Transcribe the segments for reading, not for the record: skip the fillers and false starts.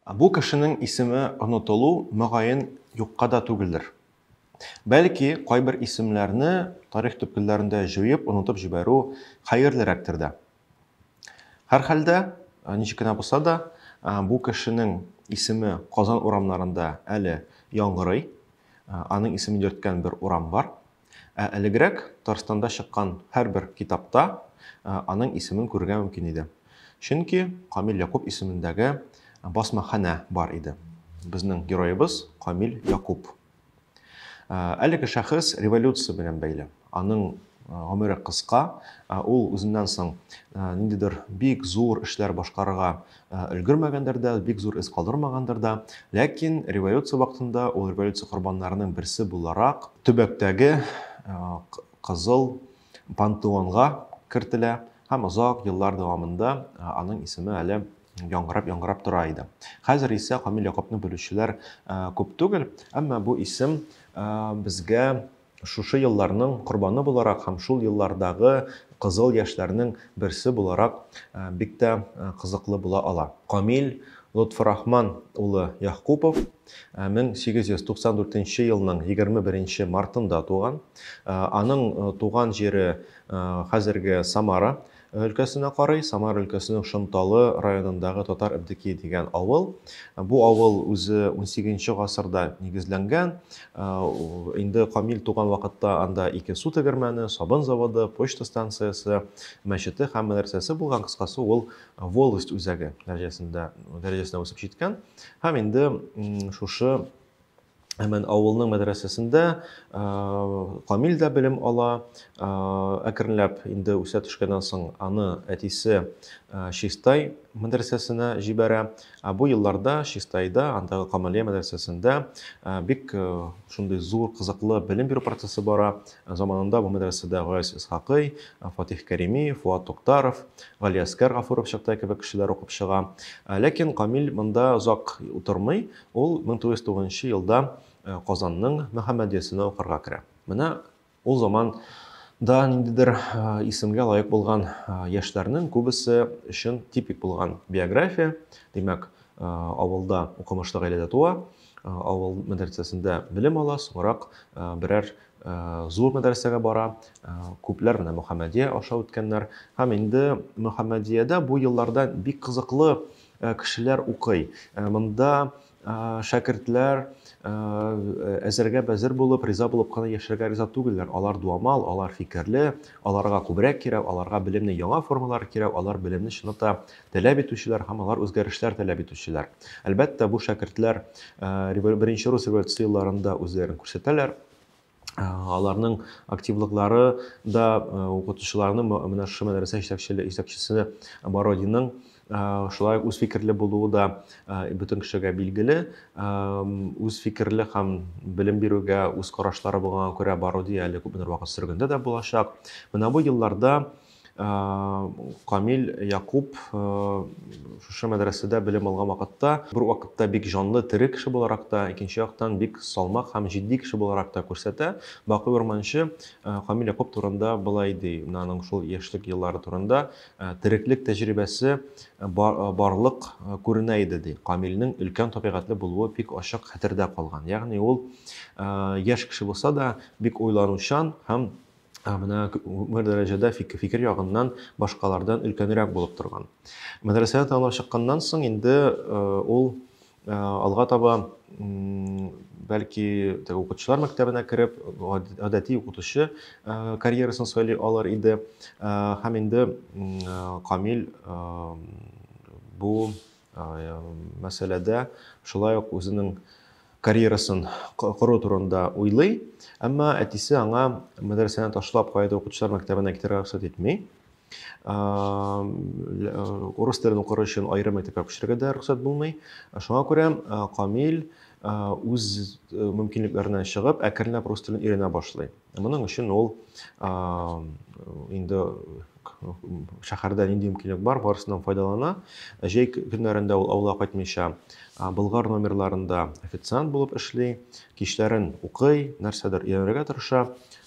Бу кешенең исеме онытылу мөгаен юкка да түгелдер. Бәлки, кайбер исемләрне тарих төпкелләрендә җыеп онытып җибәрү хәерлерәктер дә. Һәрхәлдә, ничек кенә булса да, бу кешенең исеме Казан урамнарында әле яңгырый. Аның исемен йөрткән бер урам бар. Элегрәк Татарстанда чыккан һәрбер китапта аның исемен күрергә мөмкин иде. Чөнки Камил Якуб исемендәге басмаханә бар иде. Безнең героебыз Камил Якуб. Әлеге шәхес революция белән бәйле. Аның гомере кыска, ул үзеннән соң ниндидер бик зур эшләр башкарырга өлгермәгәндер дә, бик зур эз калдырмагандыр да, ләкин революция вакытында ул революция корбаннарының берсе буларак төбәктәге кызыл пантеонга кертелә һәм озак еллар дәвамында аның исеме әле яңгырап тора иде. Хәзер исә Камил Якубны белүчеләр күп түгел, әмма бу исем безгә шушы елларның корбаны буларак һәм шул еллардагы кызыл яшьләрнең берсе буларак бик тә кызыклы була ала. Камил Лотфурахман улы Якупов 1894 елның 21 мартында туган. Аның туган җире хәзерге Самара өлкәсенә карый. Самара өлкәсенең Шымталы районындагы Татар Әбдеки дигән авыл. Бу авыл үзе 18 гасырда нигезләнгән. Инде Камил туган вакытта анда 2 су тегермәне, сабын заводы, почта станциясе, мәчете һәм мәдрәсәсе булган. Кыскасы, ул волость үзәге дәрәҗәсенә үсеп җиткән. Һәм инде шушы Әмән авылның мәдрәсәсендә Камил дә белем ала. Әкренләп инде үсә төшкәннән соң аны әтисе Чистай мәдрәсәсенә җибәрә. Бу елларда Чистайда, андагы Камалия мәдрәсәсендә бик шундый зур кызыклы белем бирү процессы бара. Заманында бу мәдрәсәдә Гаяз Исхакый, Фатих Кәримиев, Фуат Туктаров, Галиәскәр Гафуров чакта кебек кешеләр укып чыга. Ләкин Камил монда озак утырмый. Ул 1909 елда Казанның Мөхәммәдиясенә укырга керә. Менә ул заманда ниндидер исемгә лаек булган яшьләрнең күбесе өчен типик булган биография. Димәк, авылда укымышлы гаиләдә туа, авыл мәдрәсәсендә белем ала, соңрак берәр зур мәдрәсәгә бара. Күпләр менә Мөхәммәдия аша үткәннәр. Һәм инде Мөхәммәдиядә бу елларда бик кызыклы кешеләр укый. Монда шәкертләр әзергә бәзер булып, риза булып кына яшәргә риза түгелләр. Алар дуамал, алар фикерле, аларга күбрәк кирәк, аларга белемне яңа формалар кирәк, алар белемне чынлыкта таләп итүчеләр һәм алар үзгәрешләр таләп итүчеләр. Әлбәттә, бу шәкертләр беренче рус революция елларында үзләрен күрсәтәләр. Аларның активлыклары да укытучыларның менә шушы мәдрәсә җитәкчесе Бородинның шулай үз фикерле булуы да бөтен кешегә билгеле. Үз фикерле һәм белем бирүгә үз карашлары булганга күрә Бороди әле күпмедер вакыт сөргендә дә булачак. Менә бу елларда Камил Якуб шушы мәдрәсәдә белем алган вакытта, бер вакытта бик җанлы, тере кеше буларак та, икенче яктан бик салмак һәм җитди кеше буларак та күрсәтә. Бакый Урманчы Камил Якуб турында булай ди, аның шул яшьлек еллары турында тереклек тәҗрибәсе барлык күренә иде ди. Камилнең өлкән табигатьле булуы бик ачык хәтердә калган. Ягъни ул яшь кеше булса да бик уйланучан һәм менә бер дәрәҗәдә фикер ягыннан башкалардан өлкәнрәк булып торган. Мәдрәсәдә тәмамлап чыкканнан соң инде ул алга таба бәлки укытучылар мәктәбенә кереп, гадәти укытучы карьерасын сөйли алыр иде. Һәм инде Камил бу мәсьәләдә шулай ук үзенең карьерасын кору турында уйлый, әмма әтисе аңа мәдрәсәне ташлап кайда укытучылар мәктәбенә китәргә рөхсәт итми. Урыс телен укыр өчен аерым мәктәпкә күчерергә дә рөхсәт булмый. Шуңа күрә Камил үз мөмкинлекләреннән чыгып, әкренләп рус телен өйрәнә башлый. Моның өчен ул инде шәһәрдә нинди мөмкинлек бар, барысыннан файдалана. Җәй көннәрендә ул авылга кайтмыйча Болгар номерларында официант булып эшли, кичләрен укый, нәрсәдер өйрәнергә тырыша.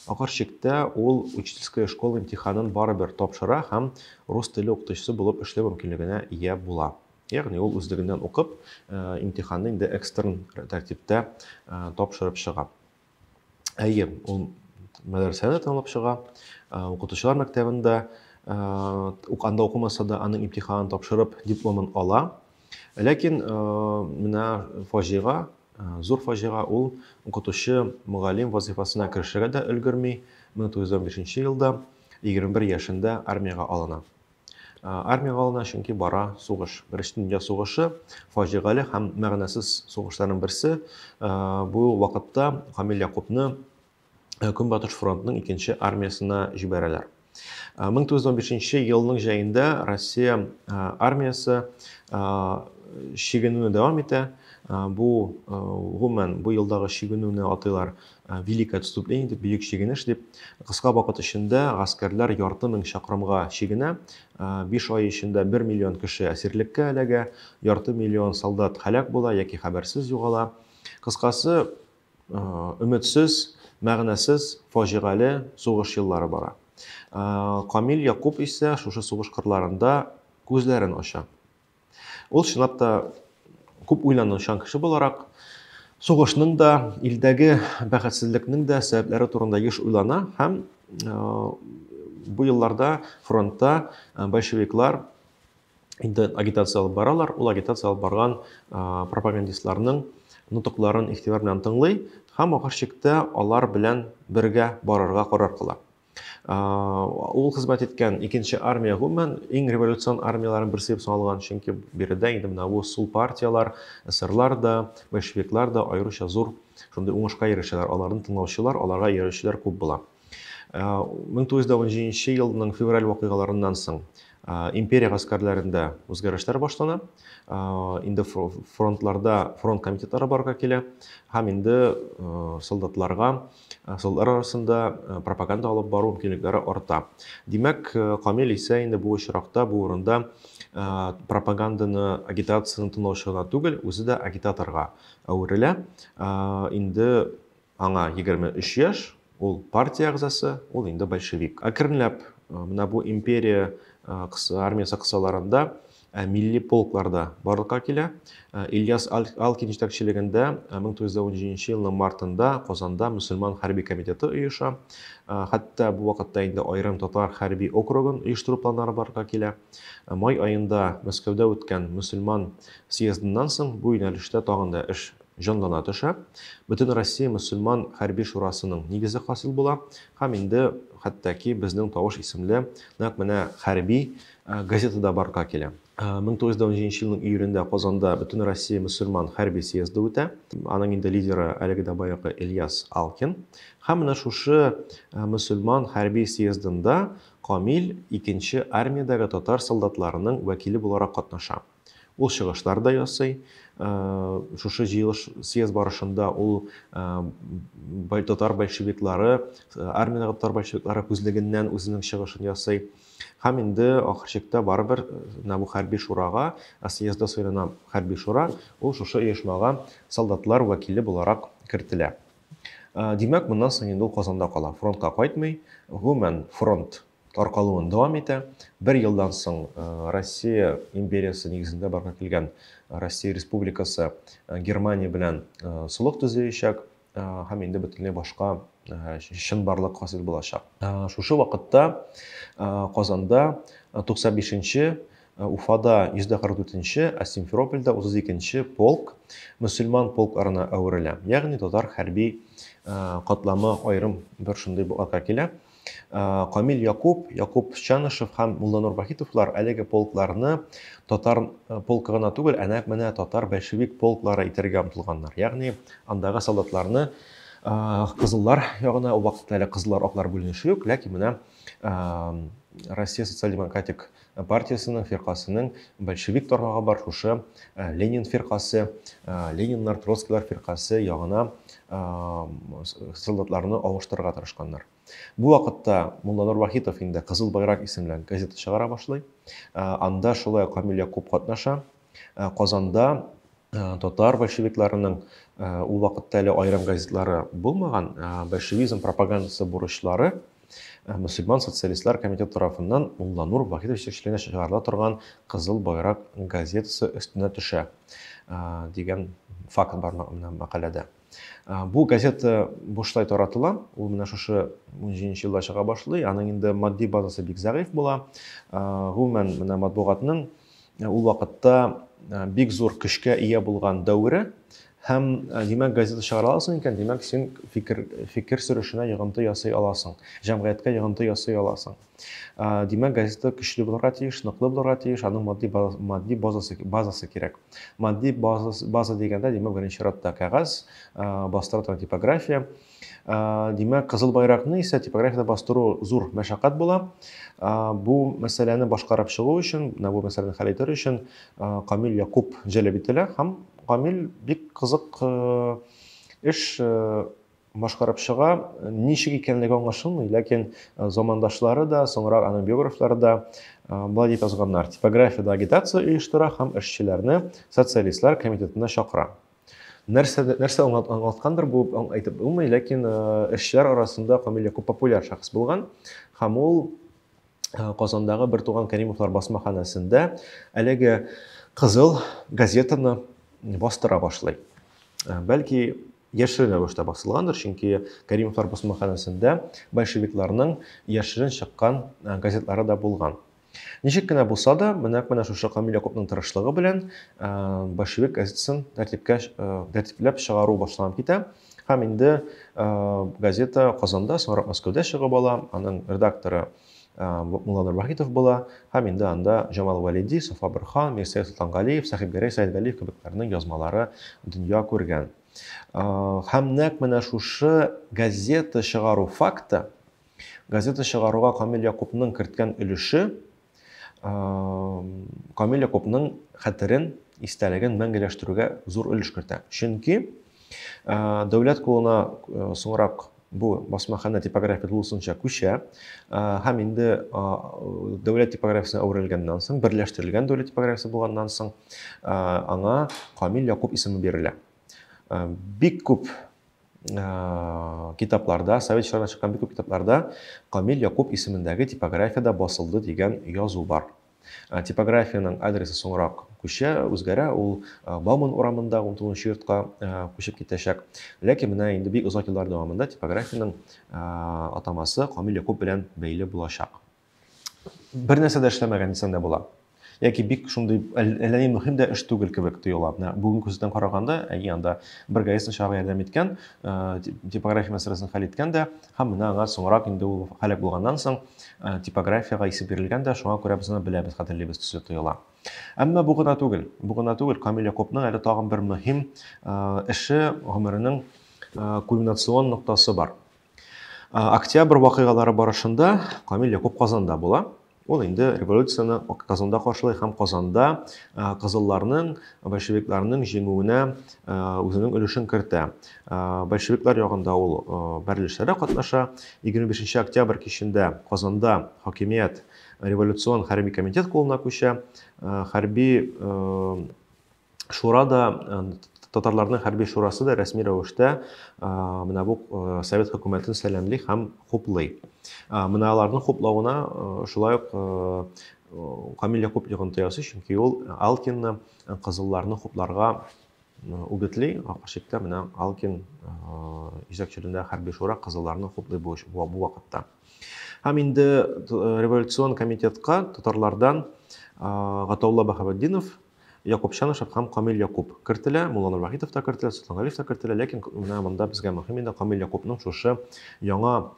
Ахыр чиктә ул учительская школа имтиханын барыбер тапшыра һәм рус теле укытучысы булып эшләү мөмкинлегенә ия була. Ягъни ул үзлегеннән укып, имтиханны инде экстерн тәртиптә тапшырып чыга. Әйе, ул мәдрәсәне тәмамлап чыга, укытучылар мәктәбендә анда укымаса да аның имтиханын тапшырып дипломын ала. Ләкин менә фаҗига, зур фаҗига, ул укытучы мөгаллим вазифасына керешергә дә өлгерми. 1915 елда 21 яшендә армияга алына. Армияга алына, чөнки бара сугыш. Беренче дөнья сугышы фаҗигале һәм мәгънәсез сугышларның берсе. Бу вакытта Камил Якубны Көнбатыш фронтының 2нче армиясына җибәрәләр. 1915 елның җәендә Россия армиясе чигенүне дәвам итә. Бу гомумән бу елдагы чигенүне атыйлар Великое отступление дип, бөек чигенеш дип. Кыска вакыт эчендә гаскәрләр ярты мең чакрымга чигенә. 5 ай эчендә 1 миллион кеше әсирлеккә эләгә, ярты миллион солдат һәлак була яки хәбәрсез югала. Кыскасы, өметсез, мәгънәсез, фаҗигале сугыш еллары бара. Камил Якуб исә шушы сугыш кырларында күзләрен ача. Ул чынлап та күп уйланучан кеше буларак, сугышның да, илдәге бәхетсезлекнең дә сәбәпләре турында еш уйлана һәм бу елларда фронтта большевиклар инде агитация алып баралар. Ул агитация алып барган пропагандистларның нутыкларын игътибар белән тыңлый һәм ахыр чиктә алар белән бергә барырга карар кыла. Ул хезмәт иткән 2нче армия гомумән иң революцион армияларын берсе дип саналган, чөнки биредә инде менә бу сул партиялар, эсерлар да, большевиклар да аеруча зур шундый уңышка ирешәләр. Аларны тыңлаучылар, аларга ирешүләр күп була. 1917 елның февраль вакыйгаларыннан соң империя гаскәрләрендә үзгәрешләр башлана. Инде фронтларда фронт комитетлары барга килә һәм инде солдатлар арасында пропаганда алып бару мөмкинлекләре арта. Димәк, Камил исә инде бу очракта, бу урында пропаганданы, агитацияны тыңлаучы гына түгел, үзе дә агитаторга әверелә. Инде аңа 23 яшь, ул партия әгъзасы, ул инде большевик. Әкренләп менә бу империя армиясы кысаларында милли полкларда барлыкка килә. Ильяс Алкин җитәкчелегендә 1917 елның мартында Казанда мөселман хәрби комитеты оеша. Хәтта бу вакытта инде аерым татар хәрби округын оештыру планнары барлыкка килә. Май аенда Мәскәүдә үткән мөселман съездыннан соң бу юнәлештә тагын да эш җанлана төшә. Бөтен Россия мөселман хәрби шурасының нигезе хасил була һәм инде хәттәки безнең Тавыш исемле нәкъ менә хәрби газетада барлыкка килә. 1917 елның июлендә Казанда Бөтен Россия мөселман хәрби съезды үтә. Аның инде лидеры әлеге дә баягы Ильяс Алкин. Һәм менә шушы мөселман хәрби съездында Камил 2нче армиядәге татар солдатларының вәкиле буларак катнаша. Ул чыгышлар да ясый. Шушы җыелыш съезд барышында ул татар большевиклары, армиядәге татар большевиклары күзлегеннән үзенең чыгышын ясый. Һәм инде ахыр чиктә барыбер бу хәрби шурага, съездда сайлана хәрби шура, ул шушы оешмага солдатлар вәкиле буларак кертелә. Димәк, моннан соң инде ул Казанда кала, фронтка кайтмый, гомумән фронт таркалуын дәвам итә. 1 елдан соң Россия империясы нигезендә барга килгән Россия Республикасы Германия белән солых төзеячәк һәм инде бөтенләй башка чынбарлык хасил булачак. Шушы вакытта Казанда 95-нче, Уфада 144-нче, ә Симферопольдә 32-нче полк мөселман полкларына әверелә. Ягъни татар хәрби катламы аерым бер шундый булакка килә. Камил Якуб, Якуб Чанышев һәм Мулланур Бахитовлар әлеге полкларны татар полкы гына түгел, нәкъ менә татар большевик полклары итәргә омтылганнар. Ягъни андагы солдатларны кызыллар ягына, ул вакытта әле кызыллар, аклар бүленеше юк, ләкин менә Россия социал-демократик партиясының фиркасының большевик тармагы бар, шушы Ленин фиркасы, Лениннар, Троцкилар фиркасы ягына солдатларны алыштырырга тырышканнар. Бу вакытта Мулланур Вахитов инде Кызыл байрак исемле газета чыгара башлый. Анда шулай Камил Якуб катнаша. Казанда татар большевикларының ул вакытта әле аерым газетлары булмаган, большевизм пропагандасы бурычлары Мөселман социалистлар комитеты тарафыннан Мулла Нур Вахитов җитәкчелегендә чыгарыла торган Кызыл байрак газетасы өстенә төшә дигән факт бар мәкаләдә. Бу газета бушлай таратыла, ул менә шушы 17 елда чыга башлый, аның инде матди базасы бик зәгыйфь була. Гомумән менә матбугатның ул вакытта бик зур көчкә ия булган дәвре һәм димәк газета чыгара аласың икән, димәк син фикер сөрешенә йогынты ясый аласың, җәмгыятькә йогынты ясый аласың. Димәк газета көчле булырга тиеш, ныклы булырга тиеш, аның матди базасы кирәк. Матди база дигәндә, димәк беренче чиратта кәгазь, бастыру типография. Димәк Кызыл байракны исә типографияда бастыру зур мәшәкать була. Бу мәсьәләне башкарып чыгу өчен, бу мәсьәләне хәл итер өчен Камил Якуб җәлеп ителә һәм Камил бик кызык эш башкарып чыга. Ничек икәнлеге аңлашылмый, ләкин замандашлары да, соңрак аның биографлары да болай дип язганнар: типографияда агитация оештыра һәм эшчеләрне социалистлар комитетына чакыра. Нәрсә аңлаткандыр бу әйтеп булмый, ләкин эшчеләр арасында Камил Якуб популяр шәхес булган һәм ул Казандагы Бертуган Кәримовлар басмаханәсендә әлеге кызыл газетаны бастыра башлый. Бәлки яшерен рәвештә басылгандыр, чөнки Кәримовлар басмаханәсендә большевикларның яшерен чыккан газетлары да булган. Ничек кенә булса да, менә шушы Камил Якубның тырышлыгы белән большевик газетасын тәртипләп чыгару башланып китә. Һәм инде газета Казанда, соңрак Мәскәүдә чыгып ала, аның редакторы Мулла Нур Вахитов була, һәм инде анда Җамал Валиди, Сафа Борхан, Мирсәет Солтангалиев, Сәхибгәрәй Сәйдгалиев кебекләрнең язмалары дөнья күргән. Һәм нәкъ менә шушы газета чыгару факты, газета чыгаруга Камил Якубның керткән өлеше Камил Якубның хәтерен, истәлеген мәңгеләштерүгә зур өлеш кертә. Чөнки дәүләт кулына соңрак бу басмахана типография тулысынча күчә, һәм инде дәүләт типографиясына әверелгәннән соң, берләштерелгән дәүләт типографиясе булганнан соң, аңа Камил Якуб исеме бирелә. Бик күп китапларда, совет чорына чыккан бик күп китапларда Камил Якуб исемендәге типографияда басылды дигән язу бар. Типографияның адресы соңрак күчә, үзгәрә, ул Бауман урамында 19 йортка күчеп китәчәк. Ләкин менә инде бик озак еллар дәвамында типографияның атамасы Камил Якуб белән бәйле булачак. Бер нәрсә дә эшләмәгән дисәң дә була. Яки бик шундый әллә ни мөһим дә эш түгел кебек тоела. Бүген күздән караганда, анда бер газетаны чыгарга ярдәм иткән, типография мәсьәләсен хәл иткән дә, һәм менә аңа соңрак инде ул һәлак булганнан соң типографияга исем бирелгән дә, шуңа күрә без аны беләбез, хәтерлибез төсле тоела. Әмма бу гына түгел, Камил Якубның әле тагын бер мөһим эше, гомеренең кульминацион ноктасы бар. Октябрь вакыйгалары барышында Камил Якуб Казанда була. Ул инде революцияны Казанда каршылый һәм Казанда кызылларның, большевикларның җиңүенә үзенең өлешен кертә. Большевиклар ягында ул бәрелешләрдә катнаша. 25 октябрь кичендә Казанда хакимият революцион хәрби комитет кулына күчә. Хәрби шурада, татарларның хәрби шурасы да рәсми рәвештә менә бу совет хөкүмәтен сәламлый һәм хуплый. Менә аларның хуплавына шулай ук Камил Якуб йогынты ясый, чөнки ул Алкинны кызылларны хупларга үгетли. Ашыкта менә Алкин җитәкчелегендә хәрби шура кызылларны хуплый бу вакытта. Һәм инде революцион комитетка татарлардан Гатаулла Баһаветдинов, Якуб Чанышев һәм Камил Якуб кертелә, Мулла Нур Вахитов та кертелә, Солтангалиев та кертелә, ләкин менә монда безгә мөһим инде Камил Якубның шушы яңа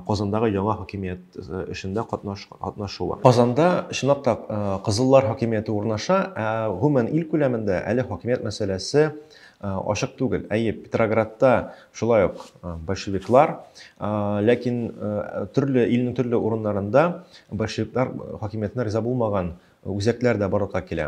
Казандагы яңа хакимият эшендә катнашуы. Казанда чынлап та кызыллар хакимияте урнаша, гомумән ил күләмендә әле хакимият мәсьәләсе ашык түгел. Петроградта шулай ук большевиклар, ләкин илнең төрле урыннарында большевиклар хакимиятенә риза булмаган үзәкләр дә барлыкка килә.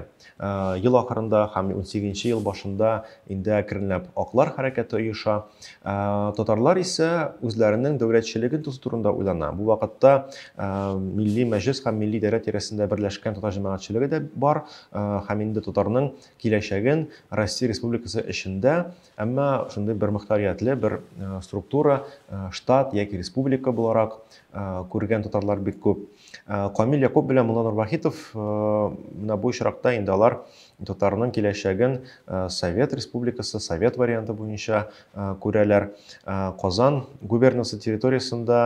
Ел ахырында һәм 18 ел башында инде әкренләп аклар хәрәкәте оеша. Татарлар исә үзләренең дәүләтчелеген тоту турында уйлана. Бу вакытта Милли Мәҗлес һәм Милли идарә тирәсендә берләшкән татар җәмәгатьчелеге дә бар һәм инде татарның киләчәген Россия Республикасы эчендә, әмма шундый бер мөхтәриятле бер структура, штат яки республика буларак күргән татарлар бик күп. Камил Якуб белән Мулла Нурвахитов менә бу очракта инде алар татарның киләчәген Совет Республикасы, Совет варианты буенча күрәләр. Казан губерниясе территориясында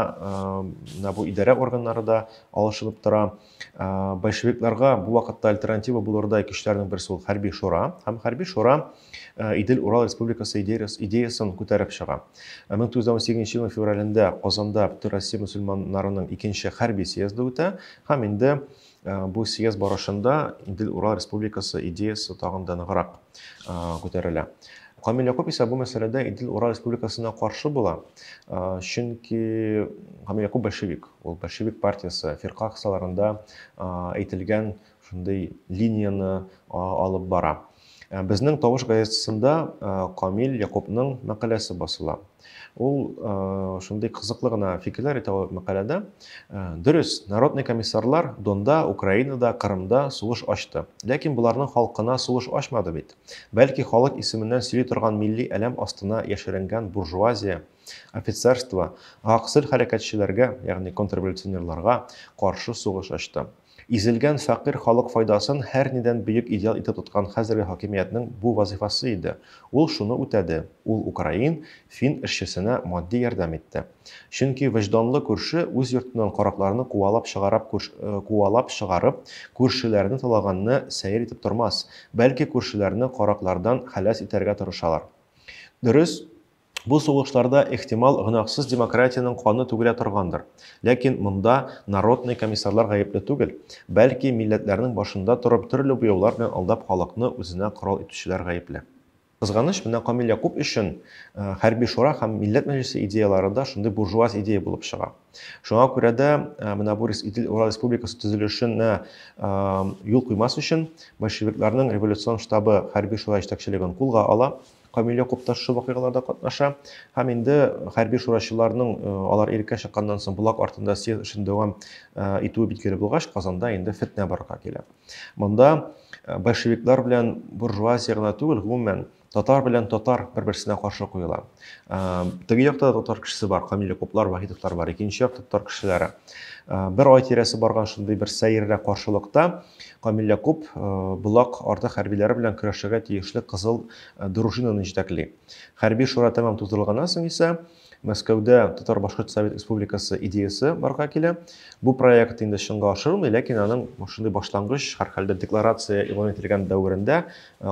бу идарә органнары да алышынып тора. Большевикларга бу вакытта альтернатива булырдай көчләрнең берсе ул хәрби шура. Һәм хәрби шура Идел-Урал Республикасы идеясын күтәреп чыга. 1918 елның февралендә Казанда Бөтен Россия мөселманнарының икенче хәрби съезды үтә. Һәм инде бу съезд барышында Идел-Урал Республикасы идеясы тагын да ныграк күтәрелә. Камил Якуб исә бу мәсьәләдә Идел-Урал Республикасына каршы була. Чөнки Камил Якуб большевик. Ул большевик партиясы фирка кысаларында әйтелгән шундый линияны алып бара. Безнең Тавыш газетасында Камил Якубның мәкаләсе басыла. Ул шундый кызыклы гына фикерләр әйтә ул мәкаләдә. Дөрес, народный комиссарлар Донда, Украинада, Кырымда сугыш ачты. Ләкин буларның халкына сугыш ачмады бит. Бәлки халык исеменнән сөйли торган милли әлем астына яшеренгән буржуазия, офицерство, гаксыл хәрәкәтчеләргә, ягъни контрреволюционерларга каршы сугыш ачты. Изелгән фәкыйрь халык файдасын һәр нидән бөек идеал итеп тоткан хәзерге хакимиятның бу вазифасы иде. Ул шуны үтәде. Ул Украин фин эшчесенә матди ярдәм итте. Чөнки вөҗданлы күрше үз йортыннан каракларны куалап чыгарып, күршеләрне талаганны сәер итеп тормас. Бәлки күршеләрне караклардан хәләс итәргә тырышалар. Дөрес, бу сугышларда ихтимал гынаксыз демократияның каны түгелә торгандыр. Ләкин монда народный комиссарлар гаепле түгел. Бәлки милләтләрнең башында торып төрле буяулар белән алдап халыкны үзенә корал итүчеләр гаепле. Кызганыч, менә Камил Якуб өчен хәрби шура һәм милләт мәҗлесе идеяларында шундый буржуаз идея булып чыга. Шуңа күрә дә менә бу Идел-Урал Республикасы төзелешенә юл куймас өчен большевикларның революцион штабы хәрби шура җитәкчелеген кулга ала. Камил Якуб та шул вакыйгаларда катнаша. Һәм инде хәрби шурашчыларның алар иреккә чыкканнан соң булак артында съезд эшен дәвам итүе билгеле булгач, Казанда инде фитнә барырга килә. Монда большевиклар белән буржуазия гына түгел, гомумән татар белән татар бер-берсенә каршы куела. Теге якта татар кешесе бар, Камил Якублар, Вахитовлар бар, икенче якта татар кешеләре. Бер ай тирәсе барган шундый бер сәеррәк каршылыкта Камил Якуб булак арты хәрбиләре белән көрәшергә тиешле кызыл дружинаны җитәкли. Хәрби шура тәмам тудырылганнан соң исә Мәскәүдә Татар Башкорт Совет Республикасы идеясы барга килә. Бу проект инде чынга ашырылмый, ләкин аның шундый башлангыч һәрхәлдә декларация игълан ителгән дәверендә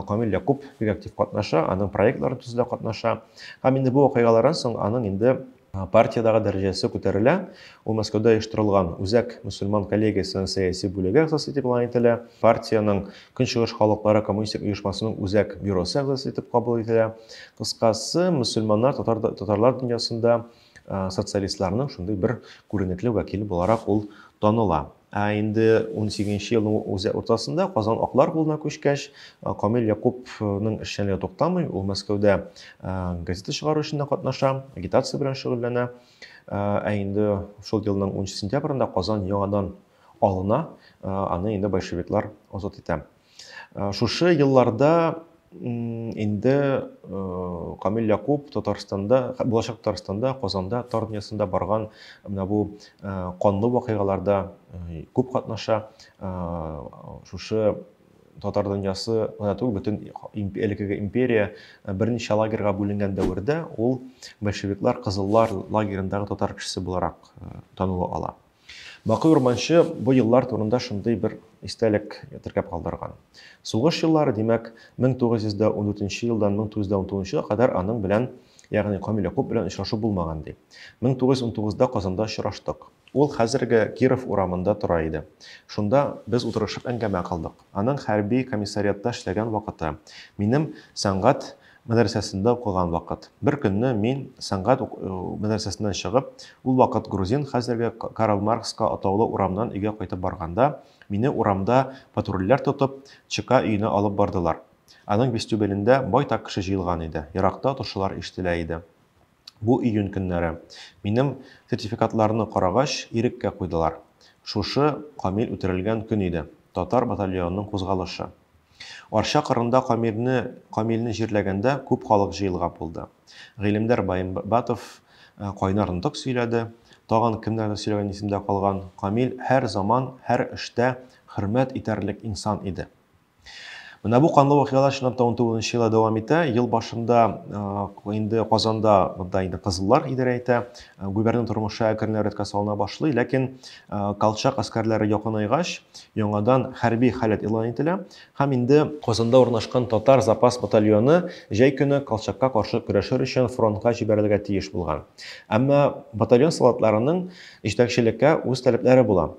Камил Якуб бик актив катнаша, аның проектлары төзүдә катнаша. Һәм инде бу вакыйгалардан соң аның инде партиядагы дәрәҗәсе күтәрелә. Ул Мәскәүдә оештырылган Үзәк мөселман коллегиясенең сәяси бүлеге әгъзасы итеп игълан ителә. Партиянең Көнчыгыш халыклары коммунистик оешмасының үзәк бюросы әгъзасы итеп кабул ителә. Кыскасы, мөселманнар татарлар дөньясында социалистларның шундый бер күренекле вәкиле буларак ул таныла. Инде 18 елның уртасында Казан аклар кулына күчкәч, Камил Якубның эшчәнлеге туктамый, ул Мәскәүдә газета чыгару эшендә катнаша, агитация белән шөгыльләнә. Инде шул елның 10 сентябрендә Казан яңадан алына, аны инде большевиклар азат итә. Шушы елларда инде Камил Якуб Татарстанда, булачак Татарстанда, Казанда, тар дөньясында барган менә бу канлы вакыйгаларда күп катнаша. Шушы татар дөньясы гына түгел, бөтен элекеге империя берничә лагерьга бүленгән дәвердә ул большевиклар кызыллар лагерендагы татар кешесе буларак танылу ала. Бакый Урманчы бу еллар турында шундый бер истәлек теркәп калдырган. Сугыш еллары, димәк, 1914 елдан 1919 елга кадәр аның белән, ягъни Камил Якуб белән очрашу булмаган ди. 1919да Казанда очраштык. Ул хәзерге Киров урамында тора иде. Шунда без утырышып әңгәмә кылдык. Аның хәрби комиссариатта эшләгән вакыты, минем сәнгать мәдрәсәсендә укыган вакыт. Бер көнне мин сәнгать мәдрәсәсеннән чыгып, ул вакыт грузин, хәзерге Карл Маркска атаулы урамнан өйгә кайтып барганда, мине урамда патрульләр тотып, ЧК өенә алып бардылар. Аның вестибюлендә байтак кеше җыелган иде. Еракта тошылар ишетелә иде. Бу июнь көннәре. Минем сертификатларны карагач, иреккә куйдылар. Шушы Камил үтерелгән көн иде. Татар батальонының кузгалышы. Арча кырында Камилне җирләгәндә күп халык җыелган булды. Гыйлемдар Байбатов кайнарындык сөйләде. Тагын кемнәрдер сөйләгән исемдә калган. Камил һәр заман, һәр эштә хөрмәт итәрлек инсан иде. Менә бу канлы вакыйгалар 1919 елда дәвам итә. Ел башында инде Казанда монда инде кызыллар идарә итә. Губернатор тормышы әкренләп рәткә салына башлый, ләкин Колчак аскәрләре якынайгач, яңадан хәрби халәт элан ителә. Һәм инде Казанда урнашкан татар запас батальоны җәй көне Колчакка каршы көрәшер өчен фронтка җибәрелергә тиеш булган. Әмма батальон солдатларының җитәкчелеккә үз таләпләре була.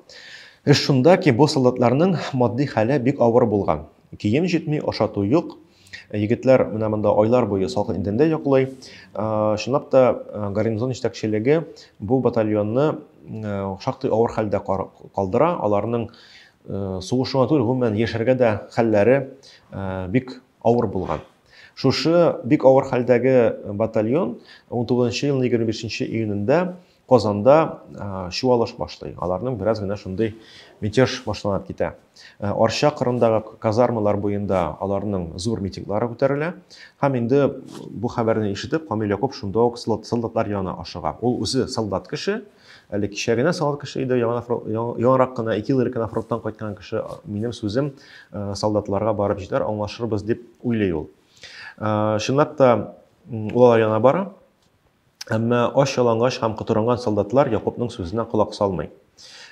Эш шунда ки, бу солдатларның матди хәле бик авыр булган. Кием җитми, ашату юк. Егетләр менә монда айлар буе салкын идәндә йоклый. Шунлап та гарнизон җитәкчелеге бу батальонны шактый авыр хәлдә калдыра. Аларның сугышуга түгел, гомумән яшәргә дә хәлләре бик авыр булган. Шушы бик авыр хәлдәге батальон 19 елның 25 июнендә Казанда чуалыш башлый. Аларның бераз гына шундый мятеж башланып китә. Арча кырындагы казармалар буенда аларның зур митинглары күтәрелә. Һәм инде бу хәбәрне ишетеп, Камил Якуб шунда ук солдатлар янына ашыга. Ул үзе солдат кеше, әле кичә генә солдат кеше иде, яңарак кына 2 ел элек кына фронттан кайткан кеше. Минем сүзем солдатларга барып җитәр, аңлашырбыз дип уйлый ул. Шунлап та улар янына бара. Әмма аш ялангач һәм котырынган солдатлар Якубның сүзенә колак салмый.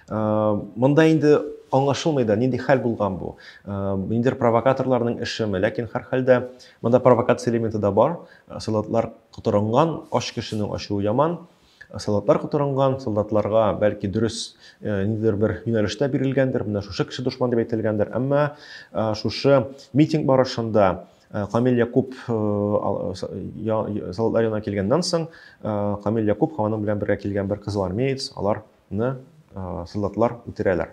Монда инде аңлашылмый да, нинди хәл булган бу. Ниндидер провокаторларның эшеме, ләкин һәр хәлдә монда провокация элементы да бар. Солдатлар котырынган, аш кешенең ачуы яман. Солдатлар котырынган, солдатларга бәлки дөрес ниндидер бер юнәлештә бирелгәндер, менә шушы кеше душман дип әйтелгәндер. Әмма шушы митинг барышында Камил Якуб солдатлар янына килгәннән соң, Камил Якуб һәм аның белән бергә килгән бер кызыл армеец, аларны солдатлар үтерәләр.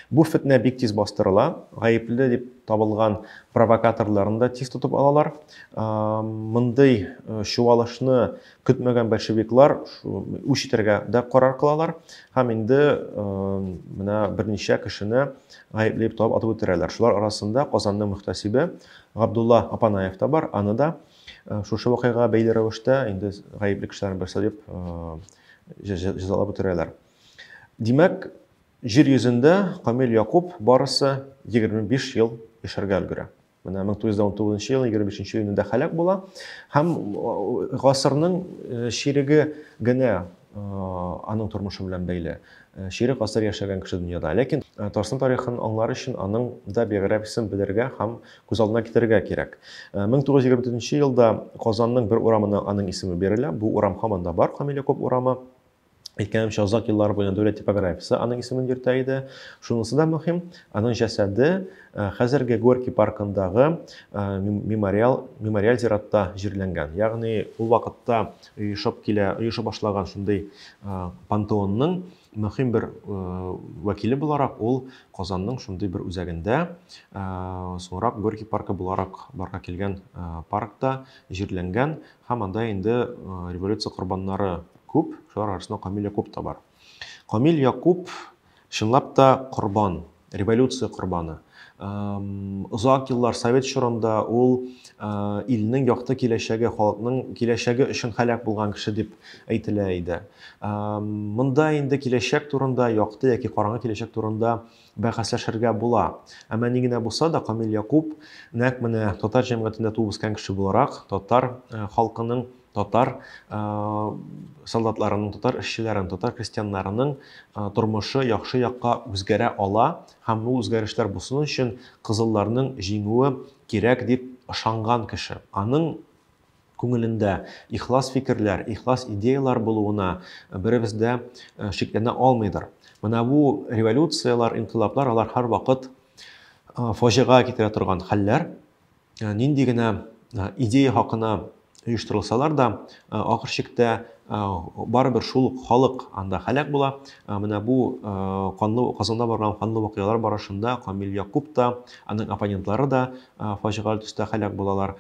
Бу фетнә бик тиз бастырыла. Гаепле дип табылган провокаторларны да тиз тотып алалар. Мондый чуалышны көтмәгән большевиклар үч итәргә дә карар кылалар. Һәм инде менә берничә кешене гаепле дип табып атып үтерәләр. Шулар арасында Казанның мөхтәсибе Габдулла Апанаев та бар. Аны да шушы вакыйга бәйле рәвештә инде гаепле кешеләрне берсе дип җәзалап үтерәләр. Димәк, җир йөзендә Камил Якуб барысы 25 ел яшәргә өлгерә. Менә 1919 ел 25 июнендә һәлак була. Һәм гасырның ширеге генә аның тормышы белән бәйле. Ширек гасыр яшәгән кеше дөньяда. Ләкин Татарстан тарихын аңлар өчен аның да биографиясын белергә һәм күз алдына китерергә кирәк. 1924 елда Казанның бер урамына аның исеме бирелә. Бу урам һаман да бар, Камил Якуб урамы. Әйткәнемчә, озак еллар буена дәүләт типографиясы аның исемен йөртә иде. Шунысы да мөһим, аның җәсәде хәзерге Горький паркындагы мемориал зиратта җирләнгән. Ягъни ул вакытта оеша башлаган шундый пантеонның мөһим бер вәкиле буларак ул Казанның шундый бер үзәгендә, соңрак Горький паркы буларак барга килгән паркта җирләнгән. Һәм анда инде революция корбаннары күп, шулар арасында Камил Якуб та бар. Камил Якуб чынлап та корбан, революция корбаны. Озак еллар Совет чорында ул илнең якты киләчәге, халыкның киләчәге өчен һәлак булган кеше дип әйтелә иде. Монда инде киләчәк турында, якты яки караңгы киләчәк турында бәхәсләшергә була. Әмма ни генә булса да, Камил Якуб нәкъ менә татар җәмгыятендә туып үскән кеше буларак, татар халкының, татар солдатларының, татар эшчеләренең, татар крестьяннарының тормышы яхшы якка үзгәрә ала һәм бу үзгәрешләр булсын өчен кызылларның җиңүе кирәк дип ышанган кеше. Аның күңелендә ихлас фикерләр, ихлас идеялар булуына беребез дә шикләнә алмыйдыр. Менә бу революциялар, инкыйлаблар, алар һәр вакыт фаҗига китерә торган хәлләр. Нинди генә идея хакына оештырылсалар да, ахыр чиктә барыбер шул ук халык анда һәлак була. Менә бу Казанда барган канлы вакыйгалар барышында Камил Якуб та, аның оппонентлары да фаҗигаль төстә һәлак булалар.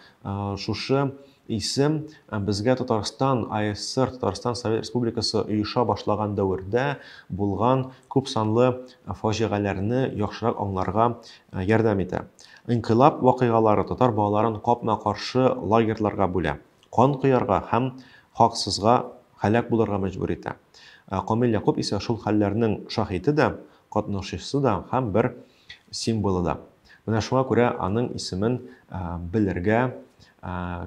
Шушы исем безгә Татарстан АССР, Татарстан Совет Республикасы оеша башлаган дәвердә булган күп санлы фаҗигаләрне яхшырак аңларга ярдәм итә. Инкыйлаб вакыйгалары татар балаларын капма-каршы лагерьларга бүлә. Кан коярга һәм хаксызга һәлак булырга мәҗбүр итә. Камил Якуб исә шул хәлләрнең шаһиты да, катнашучысы да һәм бер символы да. Менә шуңа күрә аның исемен белергә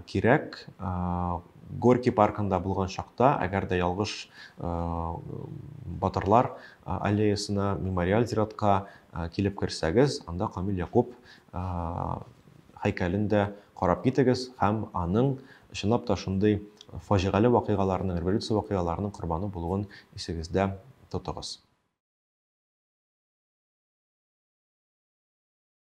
кирәк. Горький паркында булган чакта, әгәр дә ялгыш батырлар аллеясына, мемориаль зиратка килеп керсәгез, анда Камил Якуб һәйкәлен дә карап китегез һәм аның чынлап та шундый фаҗигале вакыйгаларның, революция вакыйгаларының корбаны булуын исегездә тотыгыз.